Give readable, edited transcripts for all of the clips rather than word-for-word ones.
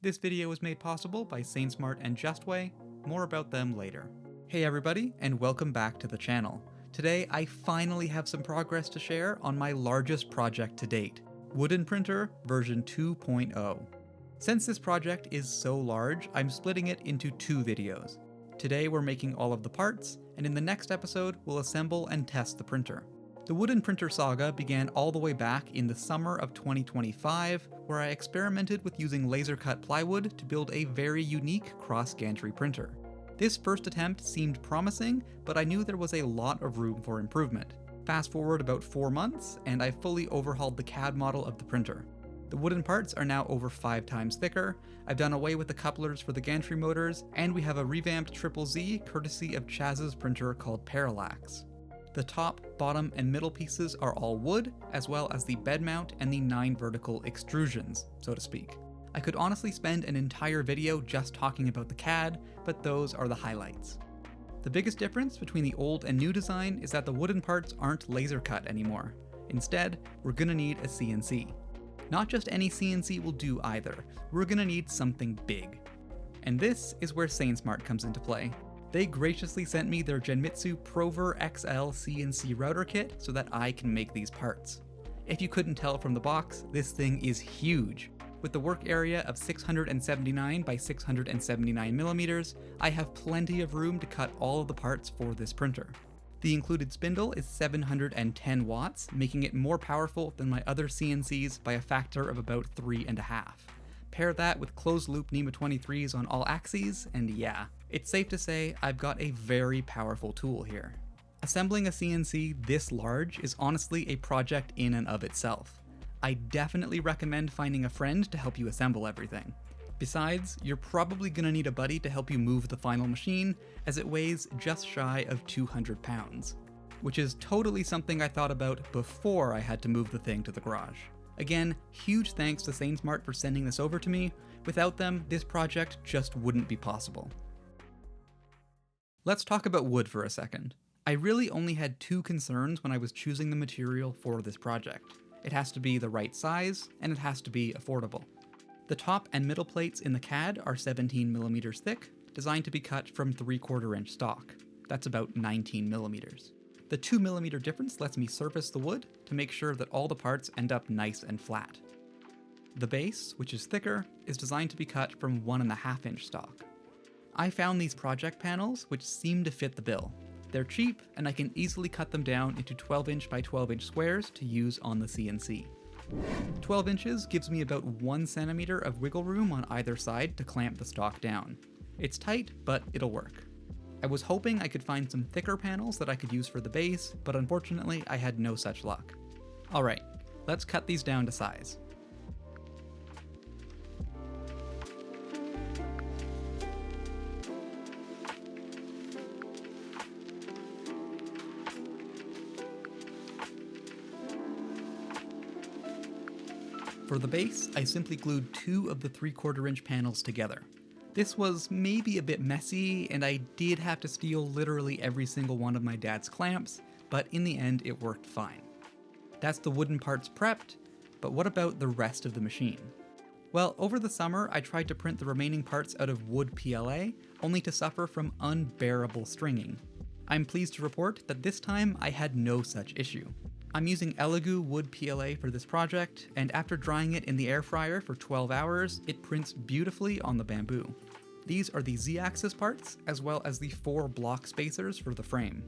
This video was made possible by Sainsmart and Justway. More about them later. Hey everybody, and welcome back to the channel. Today I finally have some progress to share on my largest project to date, Wooden Printer version 2.0. Since this project is so large, I'm splitting it into two videos. Today we're making all of the parts, and in the next episode we'll assemble and test the printer. The Wooden Printer saga began all the way back in the summer of 2025, where I experimented with using laser-cut plywood to build a very unique cross-gantry printer. This first attempt seemed promising, but I knew there was a lot of room for improvement. Fast forward about 4 months, and I've fully overhauled the CAD model of the printer. The wooden parts are now over 5 times thicker, I've done away with the couplers for the gantry motors, and we have a revamped Triple Z courtesy of Chaz's printer called Parallax. The top, bottom, and middle pieces are all wood, as well as the bed mount and the 9 vertical extrusions, so to speak. I could honestly spend an entire video just talking about the CAD, but those are the highlights. The biggest difference between the old and new design is that the wooden parts aren't laser cut anymore. Instead, we're gonna need a CNC. Not just any CNC will do either, we're gonna need something big. And this is where Sainsmart comes into play. They graciously sent me their Genmitsu Prover XL CNC router kit so that I can make these parts. If you couldn't tell from the box, this thing is huge. With the work area of 679 by 679 millimeters, I have plenty of room to cut all of the parts for this printer. The included spindle is 710 watts, making it more powerful than my other CNCs by a factor of about 3.5. Pair that with closed loop NEMA 23s on all axes, and yeah, it's safe to say I've got a very powerful tool here. Assembling a CNC this large is honestly a project in and of itself. I definitely recommend finding a friend to help you assemble everything. Besides, you're probably gonna need a buddy to help you move the final machine, as it weighs just shy of 200 pounds. Which is totally something I thought about before I had to move the thing to the garage. Again, huge thanks to Sainsmart for sending this over to me. Without them, this project just wouldn't be possible. Let's talk about wood for a second. I really only had 2 concerns when I was choosing the material for this project. It has to be the right size, and it has to be affordable. The top and middle plates in the CAD are 17 millimeters thick, designed to be cut from 3/4 inch stock. That's about 19 millimeters. The 2 millimeter difference lets me surface the wood to make sure that all the parts end up nice and flat. The base, which is thicker, is designed to be cut from 1.5 inch stock. I found these project panels which seem to fit the bill. They're cheap, and I can easily cut them down into 12 inch by 12 inch squares to use on the CNC. 12 inches gives me about 1 centimeter of wiggle room on either side to clamp the stock down. It's tight, but it'll work. I was hoping I could find some thicker panels that I could use for the base, but unfortunately I had no such luck. Alright, let's cut these down to size. For the base, I simply glued 2 of the 3/4 inch panels together. This was maybe a bit messy, and I did have to steal literally every single one of my dad's clamps, but in the end it worked fine. That's the wooden parts prepped, but what about the rest of the machine? Well, over the summer I tried to print the remaining parts out of wood PLA, only to suffer from unbearable stringing. I'm pleased to report that this time I had no such issue. I'm using Elegoo wood PLA for this project, and after drying it in the air fryer for 12 hours, it prints beautifully on the bamboo. These are the Z-axis parts, as well as the 4 block spacers for the frame.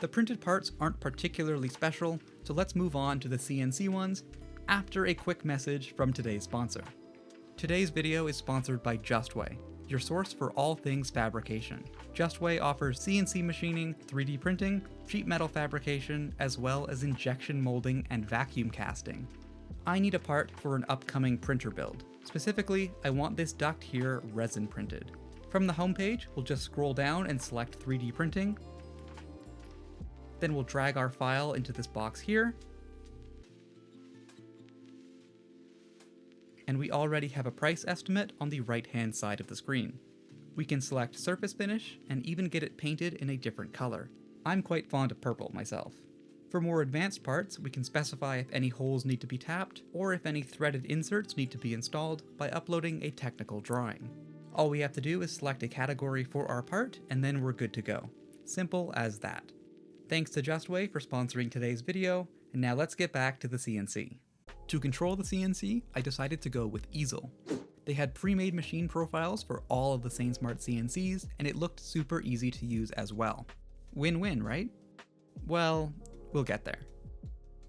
The printed parts aren't particularly special, so let's move on to the CNC ones after a quick message from today's sponsor. Today's video is sponsored by Justway, your source for all things fabrication. Justway offers CNC machining, 3D printing, sheet metal fabrication, as well as injection molding and vacuum casting. I need a part for an upcoming printer build. Specifically, I want this duct here resin printed. From the homepage, we'll just scroll down and select 3D printing. Then we'll drag our file into this box here. And we already have a price estimate on the right-hand side of the screen. We can select surface finish and even get it painted in a different color. I'm quite fond of purple myself. For more advanced parts, we can specify if any holes need to be tapped, or if any threaded inserts need to be installed by uploading a technical drawing. All we have to do is select a category for our part, and then we're good to go. Simple as that. Thanks to Justway for sponsoring today's video, and now let's get back to the CNC. To control the CNC, I decided to go with easel. They had pre-made machine profiles for all of the Sainsmart CNCs, and it looked super easy to use as well. Win-win, right? Well, we'll get there.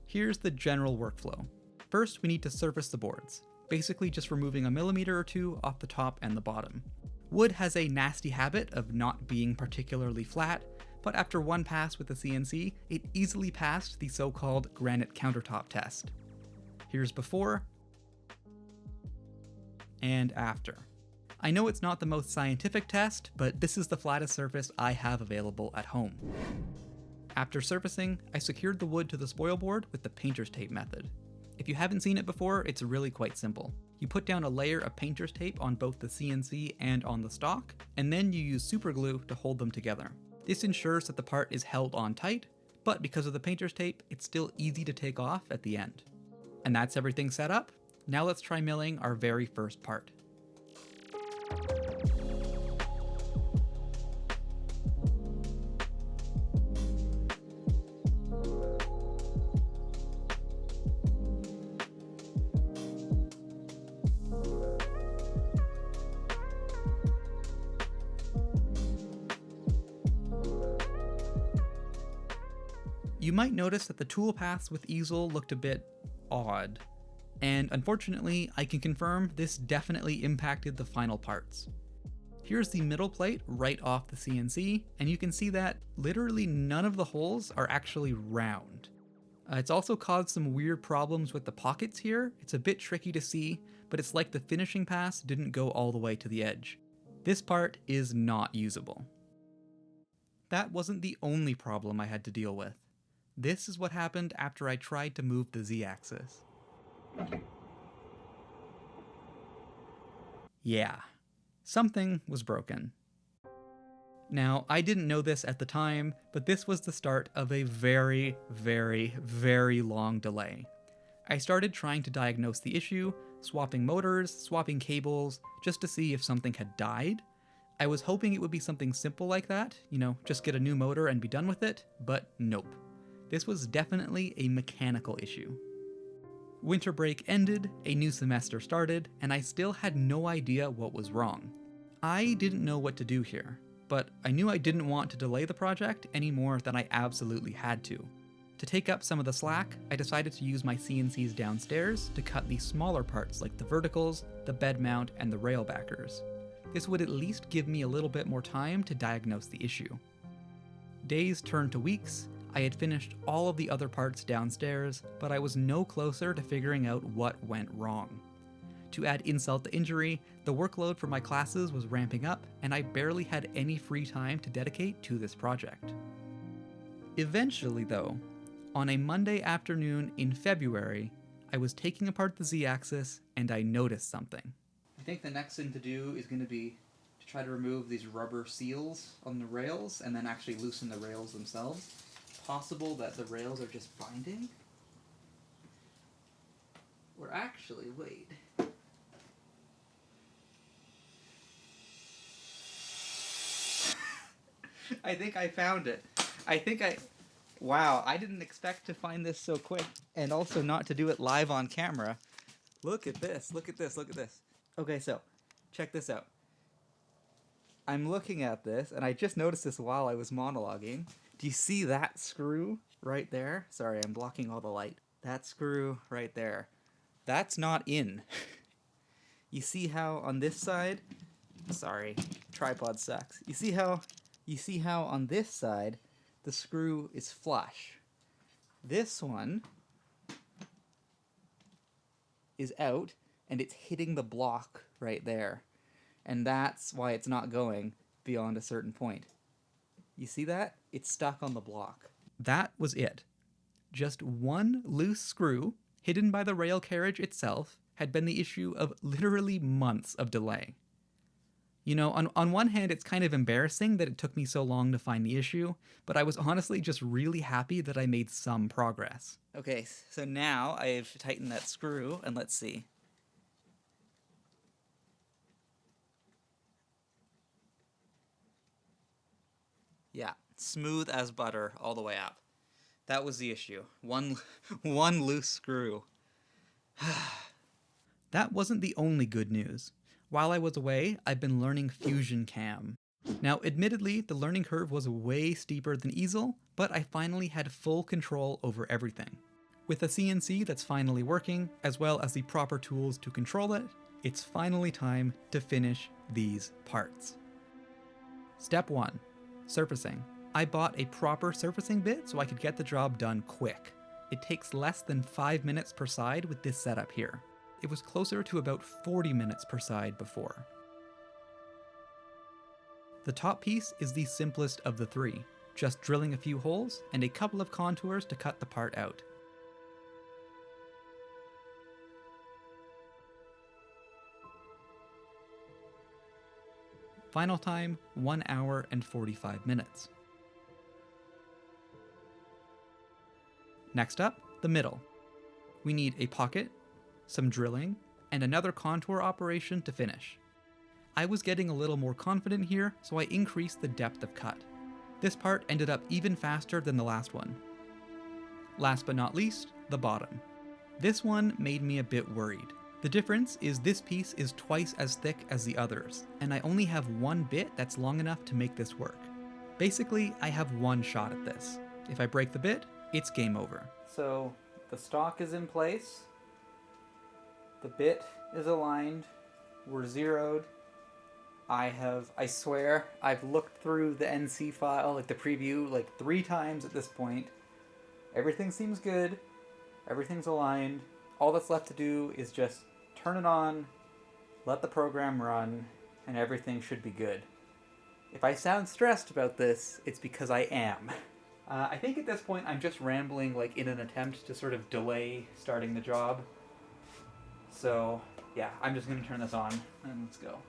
Here's the general workflow. First, we need to surface the boards, basically just removing a millimeter or two off the top and the bottom. Wood has a nasty habit of not being particularly flat, but after one pass with the CNC, it easily passed the so-called granite countertop test. Here's before and after. I know it's not the most scientific test, but this is the flattest surface I have available at home. After surfacing, I secured the wood to the spoil board with the painter's tape method. If you haven't seen it before, it's really quite simple. You put down a layer of painter's tape on both the CNC and on the stock, and then you use super glue to hold them together. This ensures that the part is held on tight, but because of the painter's tape, it's still easy to take off at the end. And that's everything set up. Now let's try milling our very first part. You might notice that the tool paths with easel looked a bit odd, and unfortunately I can confirm this definitely impacted the final parts. Here's the middle plate right off the CNC, and you can see that literally none of the holes are actually round. It's also caused some weird problems with the pockets here. It's a bit tricky to see, but it's like the finishing pass didn't go all the way to the edge. This part is not usable. That wasn't the only problem I had to deal with. This is what happened after I tried to move the Z-axis. Yeah, something was broken. Now, I didn't know this at the time, but this was the start of a very, very, very long delay. I started trying to diagnose the issue, swapping motors, swapping cables, just to see if something had died. I was hoping it would be something simple like that, just get a new motor and be done with it, but nope. This was definitely a mechanical issue. Winter break ended, a new semester started, and I still had no idea what was wrong. I didn't know what to do here, but I knew I didn't want to delay the project any more than I absolutely had to. To take up some of the slack, I decided to use my CNCs downstairs to cut the smaller parts like the verticals, the bed mount, and the rail backers. This would at least give me a little bit more time to diagnose the issue. Days turned to weeks. I had finished all of the other parts downstairs, but I was no closer to figuring out what went wrong. To add insult to injury, the workload for my classes was ramping up, and I barely had any free time to dedicate to this project. Eventually, though, on a Monday afternoon in February, I was taking apart the Z-axis, and I noticed something. I think the next thing to do is going to be to try to remove these rubber seals on the rails, and then actually loosen the rails themselves. Possible that the rails are just binding? Or actually, wait. I think I found it. Wow, I didn't expect to find this so quick, and also not to do it live on camera. Look at this, look at this, look at this. Okay, so, check this out. I'm looking at this, and I just noticed this while I was monologuing. Do you see that screw right there? Sorry, I'm blocking all the light. That screw right there. That's not in. You see how on this side... Sorry, tripod sucks. You see how on this side the screw is flush. This one is out, and it's hitting the block right there. And that's why it's not going beyond a certain point. You see that? It's stuck on the block. That was it. Just one loose screw, hidden by the rail carriage itself, had been the issue of literally months of delay. You know, on one hand, it's kind of embarrassing that it took me so long to find the issue, but I was honestly just really happy that I made some progress. Okay, so now I've tightened that screw, and let's see. Yeah, smooth as butter all the way up. That was the issue. One loose screw. That wasn't the only good news. While I was away, I've been learning Fusion Cam. Now, admittedly, the learning curve was way steeper than easel, but I finally had full control over everything. With a CNC that's finally working, as well as the proper tools to control it, it's finally time to finish these parts. Step 1. Surfacing. I bought a proper surfacing bit so I could get the job done quick. It takes less than 5 minutes per side with this setup here. It was closer to about 40 minutes per side before. The top piece is the simplest of the three, just drilling a few holes and a couple of contours to cut the part out. Final time, 1 hour and 45 minutes. Next up, the middle. We need a pocket, some drilling, and another contour operation to finish. I was getting a little more confident here, so I increased the depth of cut. This part ended up even faster than the last one. Last but not least, the bottom. This one made me a bit worried. The difference is this piece is twice as thick as the others, and I only have one bit that's long enough to make this work. Basically, I have one shot at this. If I break the bit, it's game over. So, the stock is in place, the bit is aligned, we're zeroed. I swear, I've looked through the NC file, like the preview, like 3 times at this point. Everything seems good, everything's aligned. All that's left to do is just turn it on, let the program run, and everything should be good. If I sound stressed about this, it's because I am. I think at this point I'm just rambling like in an attempt to sort of delay starting the job. So yeah, I'm just going to turn this on and let's go.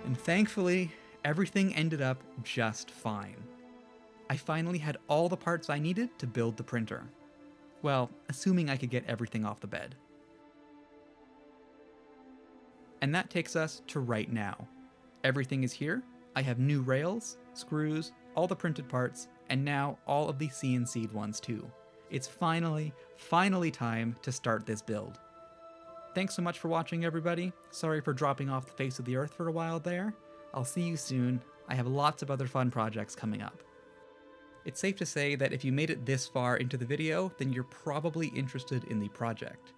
And thankfully, everything ended up just fine. I finally had all the parts I needed to build the printer. Well, assuming I could get everything off the bed. And that takes us to right now. Everything is here. I have new rails, screws, all the printed parts, and now all of the CNC'd ones too. It's finally time to start this build. Thanks so much for watching, everybody. Sorry for dropping off the face of the earth for a while there. I'll see you soon. I have lots of other fun projects coming up. It's safe to say that if you made it this far into the video, then you're probably interested in the project.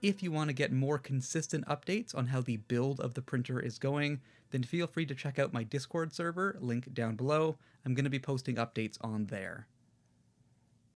If you want to get more consistent updates on how the build of the printer is going, then feel free to check out my Discord server, link down below. I'm going to be posting updates on there.